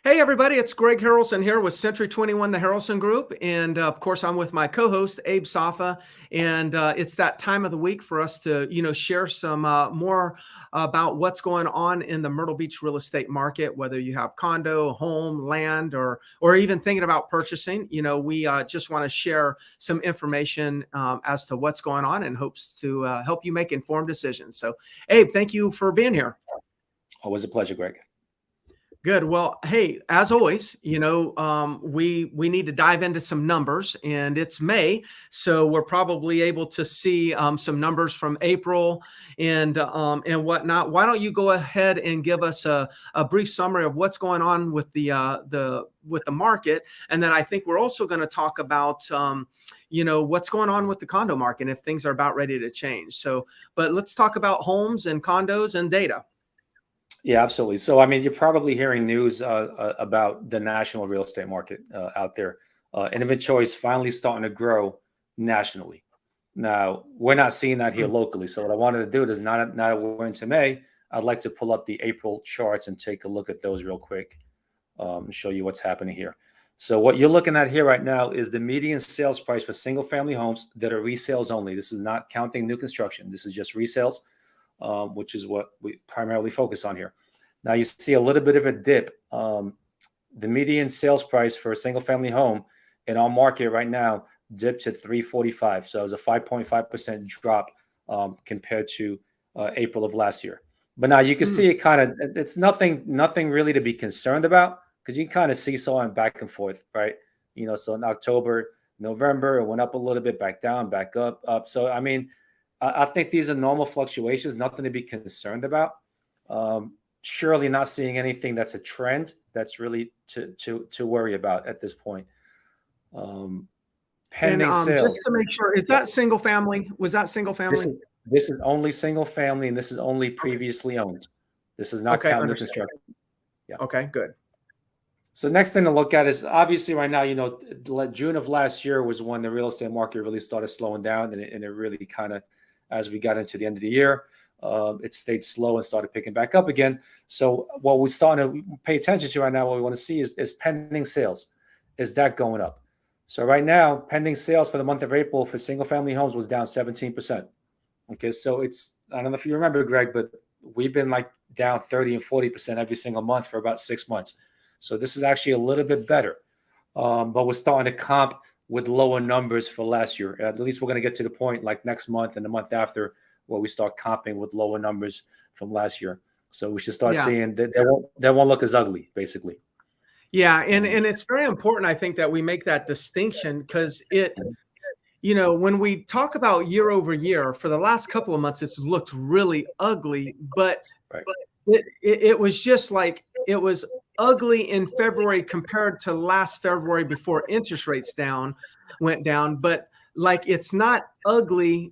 Hey, everybody, it's Greg Harrelson here with Century 21, the Harrelson Group. And of course, I'm with my co-host, Abe Safa. And it's that time of the week for us to, share some more about what's going on in the Myrtle Beach real estate market, whether you have condo, home, land, or even thinking about purchasing. We just want to share some information as to what's going on and hopes to help you make informed decisions. So, Abe, thank you for being here. Always a pleasure, Greg. Good. Well, hey, as always, we need to dive into some numbers, and it's May, so we're probably able to see some numbers from April and whatnot. Why don't you go ahead and give us a brief summary of what's going on with the market, and then I think we're also going to talk about what's going on with the condo market if things are about ready to change. So, but let's talk about homes and condos and data. Yeah, absolutely. So, I mean, you're probably hearing news about the national real estate market out there. Inventory is finally starting to grow nationally. Now, we're not seeing that here locally. So what I wanted to do is now that we're into May, I'd like to pull up the April charts and take a look at those real quick and show you what's happening here. So what you're looking at here right now is the median sales price for single family homes that are resales only. This is not counting new construction. This is just resales. Which is what we primarily focus on here. Now you see a little bit of a dip. The median sales price for a single family home in our market right now dipped to $345. So it was a 5.5% drop compared to April of last year. But now you can see it it's nothing really to be concerned about because you can kind of see sawing back and forth, right? So in October, November, it went up a little bit, back down, back up. So, I mean, I think these are normal fluctuations, nothing to be concerned about. Surely not seeing anything that's a trend that's really to worry about at this point. Pending sales. Just to make sure, is that single family? Was that single family? This is only single family, and this is only previously owned. This is not counting new construction. Yeah. Okay, good. So next thing to look at is obviously right now, June of last year was when the real estate market really started slowing down, and it really kind of, as we got into the end of the year, it stayed slow and started picking back up again. So what we're starting to pay attention to right now, what we want to see is pending sales. Is that going up? So right now, pending sales for the month of April for single family homes was down 17%. Okay, so I don't know if you remember, Greg, but we've been like down 30 and 40% every single month for about 6 months. So this is actually a little bit better. But we're starting to comp with lower numbers for last year. At least we're going to get to the point like next month and the month after where we start comping with lower numbers from last year. So we should start seeing that they won't look as ugly, basically. Yeah, and it's very important, I think, that we make that distinction because when we talk about year over year, for the last couple of months, it's looked really ugly, but it was just like it was ugly in February compared to last February before interest rates went down. But like, it's not ugly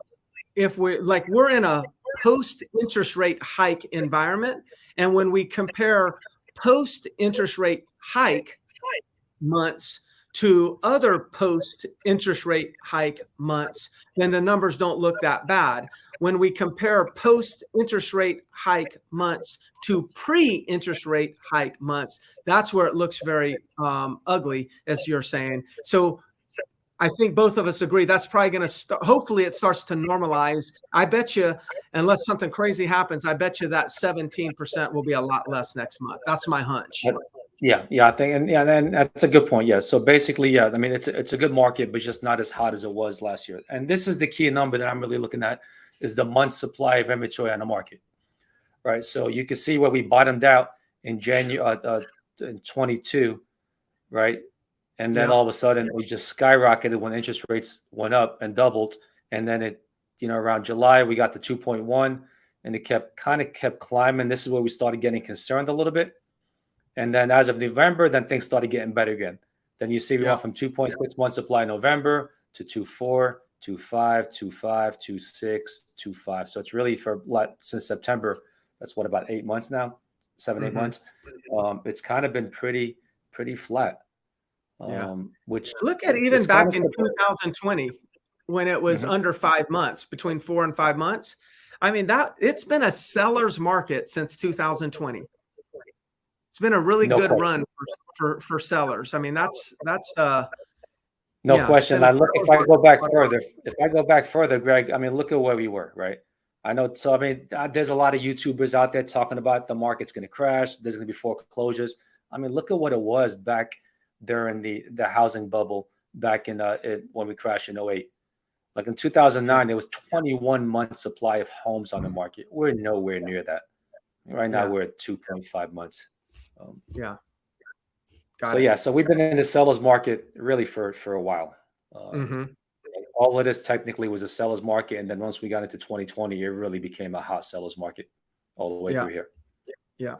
if we're in a post interest rate hike environment. And when we compare post interest rate hike months to other post interest rate hike months, then the numbers don't look that bad. When we compare post interest rate hike months to pre interest rate hike months, that's where it looks very ugly, as you're saying. So I think both of us agree that's probably going to start. Hopefully it starts to normalize. I bet you, unless something crazy happens, I bet you that 17% will be a lot less next month. That's my hunch. Yeah, I think, and that's a good point. Yeah, so basically, I mean, it's a good market, but just not as hot as it was last year. And this is the key number that I'm really looking at is the month supply of inventory on the market, right? So you can see where we bottomed out in January in 22, right? And then all of a sudden we just skyrocketed when interest rates went up and doubled. And then around July we got to 2.1, and it kept climbing. This is where we started getting concerned a little bit. And then as of November, then things started getting better again. Then you see we went from 2.6 months supply in November to 2.4, 2.5, 2.5, 2.6, 2.5. So it's really since September, that's what, about 8 months now, 7-8 months. It's kind of been pretty flat. Which look at even back in 2020 when it was under 5 months, between 4 and 5 months. I mean, that it's been a seller's market since 2020. It's been a really No good question. run for sellers. I mean, that's No yeah. question. And I look, if I go back further, Greg, I mean, look at where we were, right? I know. So, I mean, there's a lot of YouTubers out there talking about the market's going to crash. There's going to be foreclosures. I mean, look at what it was back during the housing bubble back in when we crashed in '08. Like in 2009, there was 21 months supply of homes on the market. We're nowhere near that. Right now, we're at 2.5 months. Yeah. So yeah, so we've been in the seller's market really for a while. All of this technically was a seller's market, and then once we got into 2020, it really became a hot seller's market all the way through here. Yeah.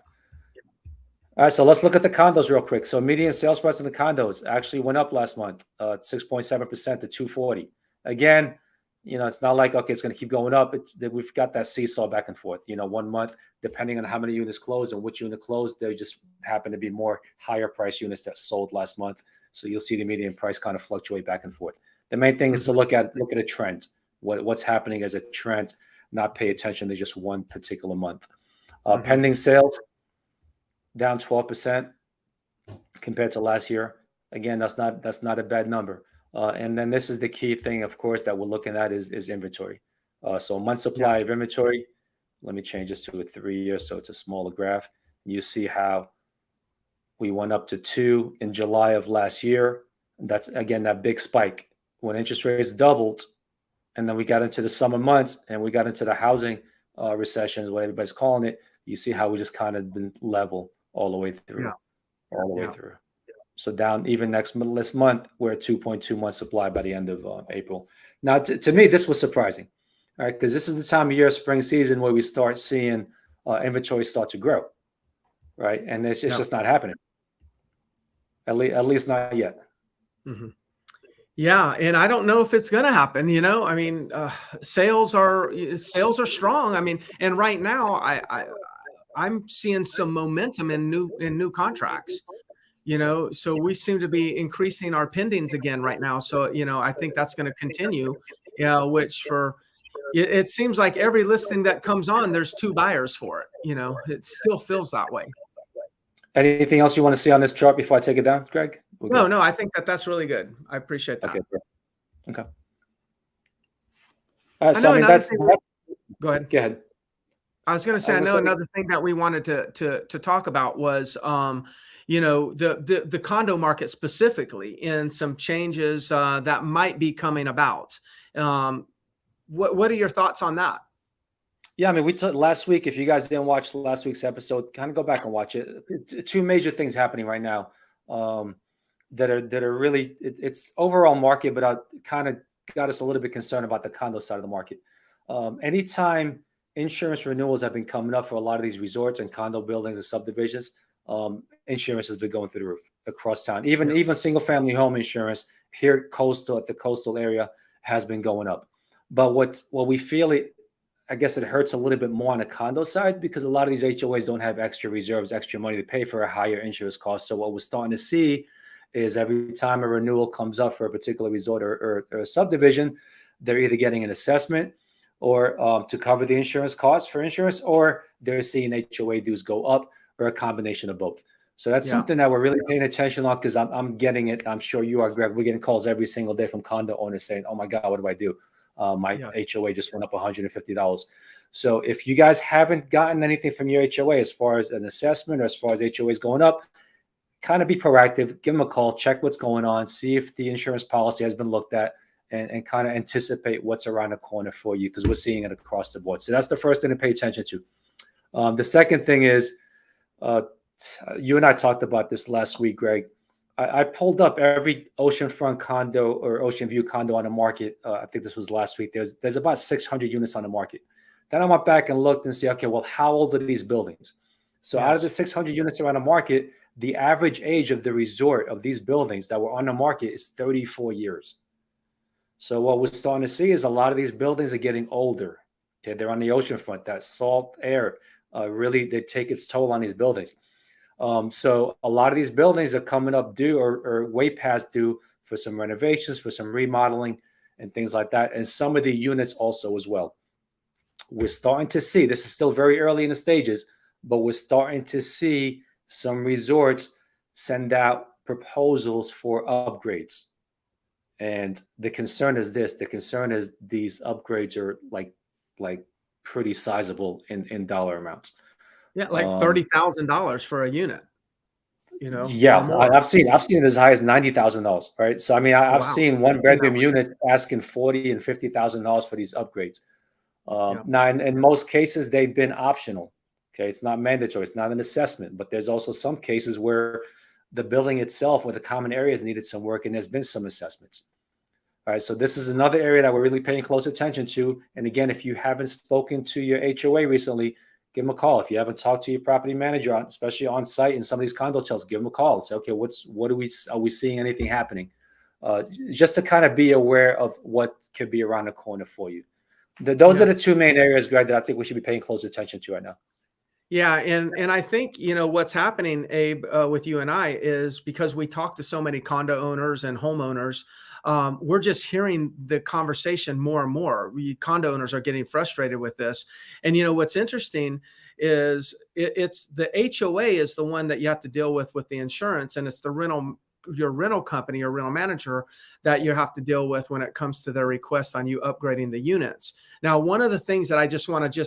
All right, so let's look at the condos real quick. So median sales price in the condos actually went up last month, 6.7% to 240. Again, you know, it's not like, okay, it's going to keep going up. It's that we've got that seesaw back and forth. You know, 1 month, depending on how many units closed and which unit closed, there just happen to be more higher price units that sold last month. So you'll see the median price kind of fluctuate back and forth. The main thing is to look at a trend. What's happening as a trend, not pay attention to just one particular month. Pending sales down 12% compared to last year. Again, that's not a bad number. And then this is the key thing, of course, that we're looking at is inventory. So month supply of inventory. Let me change this to a 3 year, so it's a smaller graph. You see how we went up to 2 in July of last year. That's again that big spike when interest rates doubled, and then we got into the summer months and we got into the housing recession, is what everybody's calling it. You see how we just kind of been level all the way through, through. So down even this month, we're at 2.2 months supply by the end of April. Now, to me, this was surprising, all right, because this is the time of year, spring season, where we start seeing inventory start to grow, right? And it's just not happening, at least not yet. Yeah, and I don't know if it's going to happen. You know, I mean, sales are strong. I mean, and right now, I'm seeing some momentum in new contracts. You know, so we seem to be increasing our pendings again right now. So, you know, I think that's going to continue. Yeah, which it seems like every listing that comes on, there's 2 buyers for it. You know, it still feels that way. Anything else you want to see on this chart before I take it down, Greg? No, I think that's really good. I appreciate that. Okay. All right, so I mean, go ahead. Go ahead. I was going to say, I know another thing that we wanted to talk about was, you know, the condo market specifically, and some changes that might be coming about. What are your thoughts on that? Yeah, I mean, we took last week. If you guys didn't watch last week's episode, kind of go back and watch it. 2 major things happening right now that are really it's overall market, but kind of got us a little bit concerned about the condo side of the market. Anytime insurance renewals have been coming up for a lot of these resorts and condo buildings and subdivisions, insurance has been going through the roof across town. Even single family home insurance here at the coastal area has been going up. But what we feel I guess it hurts a little bit more on the condo side, because a lot of these HOAs don't have extra reserves, extra money to pay for a higher insurance cost. So what we're starting to see is every time a renewal comes up for a particular resort or a subdivision, they're either getting an assessment or to cover the insurance costs for insurance, or they're seeing HOA dues go up, or a combination of both. So that's something that we're really paying attention on, because I'm getting it. I'm sure you are, Greg. We're getting calls every single day from condo owners saying, oh my God, what do I do? My HOA just went up $150. So if you guys haven't gotten anything from your HOA as far as an assessment or as far as HOAs going up, kind of be proactive, give them a call, check what's going on, see if the insurance policy has been looked at, and kind of anticipate what's around the corner for you, because we're seeing it across the board. So that's the first thing to pay attention to. The second thing is, you and I talked about this last week, Greg. I pulled up every oceanfront condo or ocean view condo on the market. I think this was last week. There's about 600 units on the market. Then I went back and looked and see, okay, well, how old are these buildings? So out of the 600 units around the market, the average age of the resort of these buildings that were on the market is 34 years. So what we're starting to see is a lot of these buildings are getting older. Okay, they're on the oceanfront. That salt air really they take its toll on these buildings. So a lot of these buildings are coming up due or way past due for some renovations, for some remodeling and things like that. And some of the units also as well. We're starting to see, this is still very early in the stages, but we're starting to see some resorts send out proposals for upgrades. And the concern is this, the concern is these upgrades are like pretty sizable in dollar amounts. Yeah, like Um, $30,000 for a unit, yeah, or more. I've seen it as high as $90,000, right? So I mean, I've Wow. seen I've one seen that bedroom one. units asking $40,000 and $50,000 for these upgrades. Yeah. Now, in most cases, they've been optional. Okay, it's not mandatory, it's not an assessment, but there's also some cases where the building itself or the common areas needed some work, and there's been some assessments. All right, so this is another area that we're really paying close attention to. And again, if you haven't spoken to your HOA recently, give them a call. If you haven't talked to your property manager, especially on site in some of these condo hotels, give them a call and say, okay, are we seeing anything happening? Just to kind of be aware of what could be around the corner for you. Those are the two main areas, Greg, that I think we should be paying close attention to right now. Yeah, and I think what's happening, Abe, with you and I is because we talk to so many condo owners and homeowners. We're just hearing the conversation more and more. Condo owners are getting frustrated with this, and what's interesting is it's the HOA is the one that you have to deal with the insurance, and it's your rental company or rental manager that you have to deal with when it comes to their request on you upgrading the units. Now, one of the things that I just want to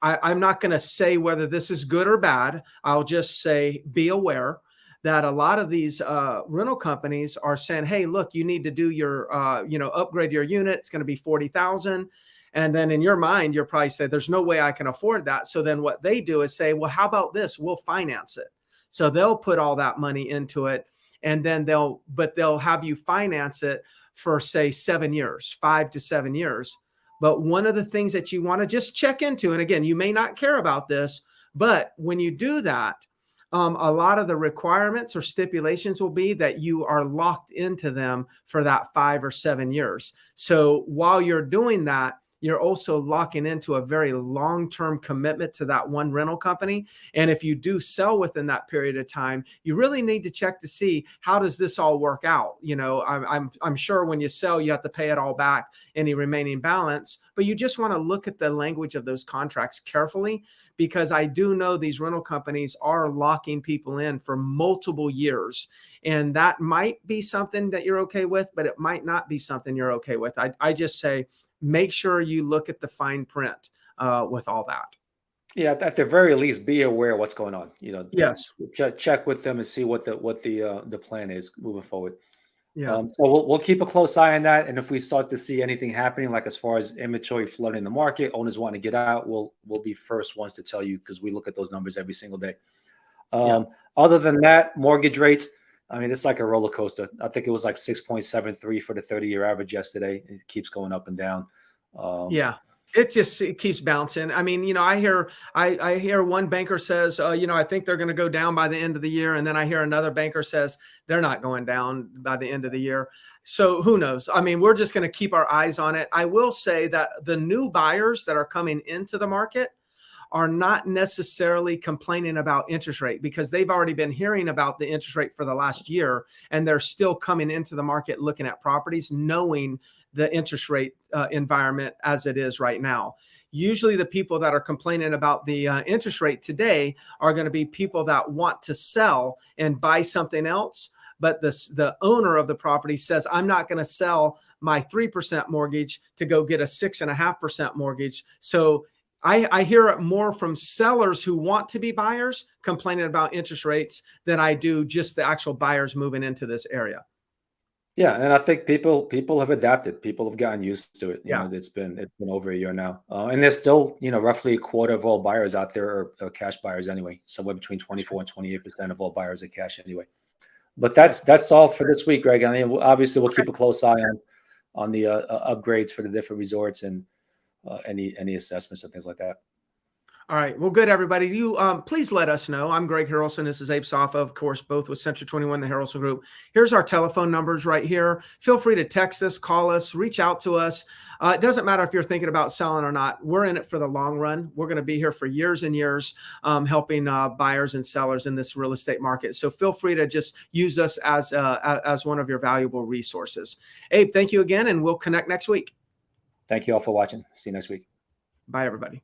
I'm not going to say whether this is good or bad. I'll just say be aware that a lot of these rental companies are saying, "Hey, look, you need to do your, upgrade your unit. It's going to be 40,000." And then in your mind, you're probably saying, "There's no way I can afford that." So then what they do is say, "Well, how about this? We'll finance it." So they'll put all that money into it, and then they'll have you finance it for say 7 years, 5 to 7 years. But one of the things that you want to just check into, and again, you may not care about this, but when you do that, a lot of the requirements or stipulations will be that you are locked into them for that 5 or 7 years. So while you're doing that, you're also locking into a very long-term commitment to that one rental company. And if you do sell within that period of time, you really need to check to see, how does this all work out? I'm sure when you sell, you have to pay it all back, any remaining balance, but you just want to look at the language of those contracts carefully, because I do know these rental companies are locking people in for multiple years. And that might be something that you're okay with, but it might not be something you're okay with. I just say, make sure you look at the fine print with all that. Yeah, at the very least, be aware of what's going on. Yes. Check with them and see what the plan is moving forward. Yeah. So we'll keep a close eye on that, and if we start to see anything happening, like as far as inventory flooding the market, owners want to get out, we'll be first ones to tell you, because we look at those numbers every single day. Other than that, mortgage rates, I mean, it's like a roller coaster. I think it was like 6.73 for the 30-year average yesterday. It keeps going up and down. It keeps bouncing. I mean, I hear one banker says, I think they're going to go down by the end of the year. And then I hear another banker says they're not going down by the end of the year. So who knows? I mean, we're just going to keep our eyes on it. I will say that the new buyers that are coming into the market are not necessarily complaining about interest rate, because they've already been hearing about the interest rate for the last year, and they're still coming into the market looking at properties, knowing the interest rate environment as it is right now. Usually the people that are complaining about the interest rate today are going to be people that want to sell and buy something else. But the owner of the property says, I'm not going to sell my 3% mortgage to go get a 6.5% mortgage. So I hear it more from sellers who want to be buyers complaining about interest rates than I do just the actual buyers moving into this area. Yeah, and I think people have adapted. People have gotten used to it. Yeah. It's been over a year now, and there's still roughly a quarter of all buyers out there are cash buyers anyway. Somewhere between 24 and 28% of all buyers are cash anyway. But that's all for this week, Greg. I mean, obviously we'll keep a close eye on the upgrades for the different resorts and any assessments and things like that. All right. Well, good, everybody. You please let us know. I'm Greg Harrelson. This is Abe Safa, of course, both with Century 21, the Harrelson Group. Here's our telephone numbers right here. Feel free to text us, call us, reach out to us. It doesn't matter if you're thinking about selling or not. We're in it for the long run. We're going to be here for years and years, helping buyers and sellers in this real estate market. So feel free to just use us as one of your valuable resources. Abe, thank you again, and we'll connect next week. Thank you all for watching. See you next week. Bye, everybody.